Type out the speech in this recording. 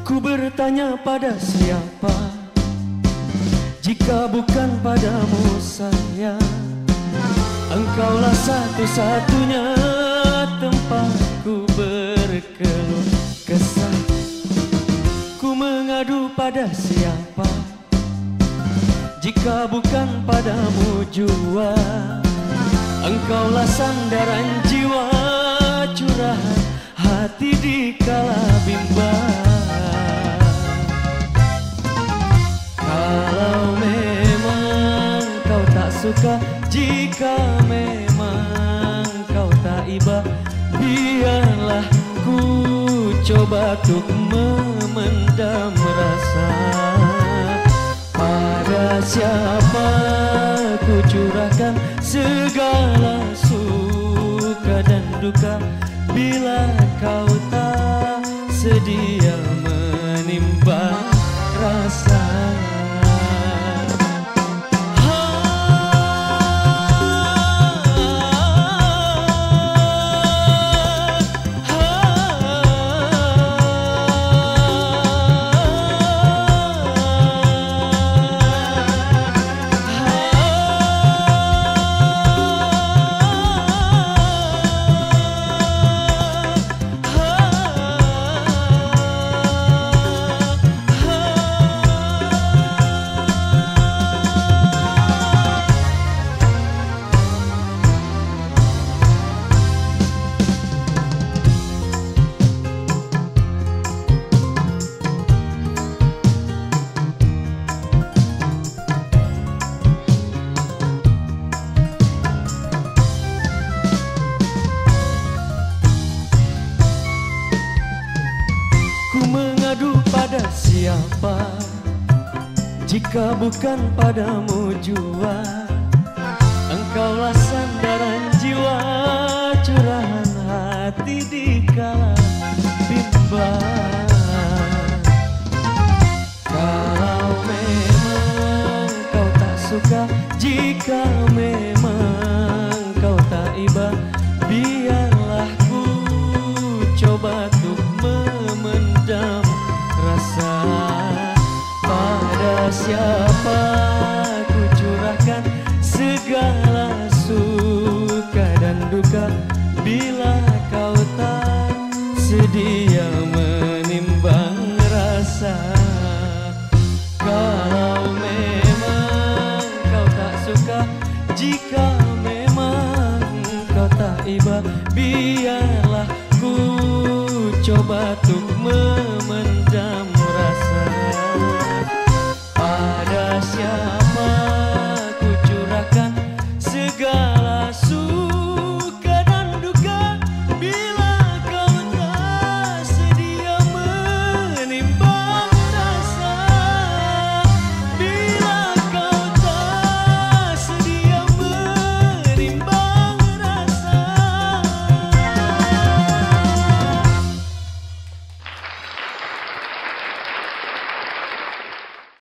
Ku bertanya pada siapa, jika bukan padamu sayang. Engkaulah satu-satunya tempatku berkeluh kesah. Ku mengadu pada siapa, jika bukan padamu jua. Engkaulah sandaran jiwa, curahan hati di kala bimbang. Kalau memang kau tak suka, jika memang kau tak iba, biarlah ku coba untuk memendam rasa. Pada siapa ku curahkan segala suka dan duka, bila kau tak sedia menimbang rasa. Mengadu pada siapa, jika bukan padamu jua. Engkaulah sandaran jiwa, curahan hati di kala bimbang. Kalau memang kau tak suka, jika memang kau tak iba, biarlah ku coba untuk memendam rasa. Pada siapa ku curahkan segala suka dan duka, bila kau tak sedia menimbang rasa. Kalau memang kau tak suka, jika memang kau tak iba, biarlah ku coba untuk memendam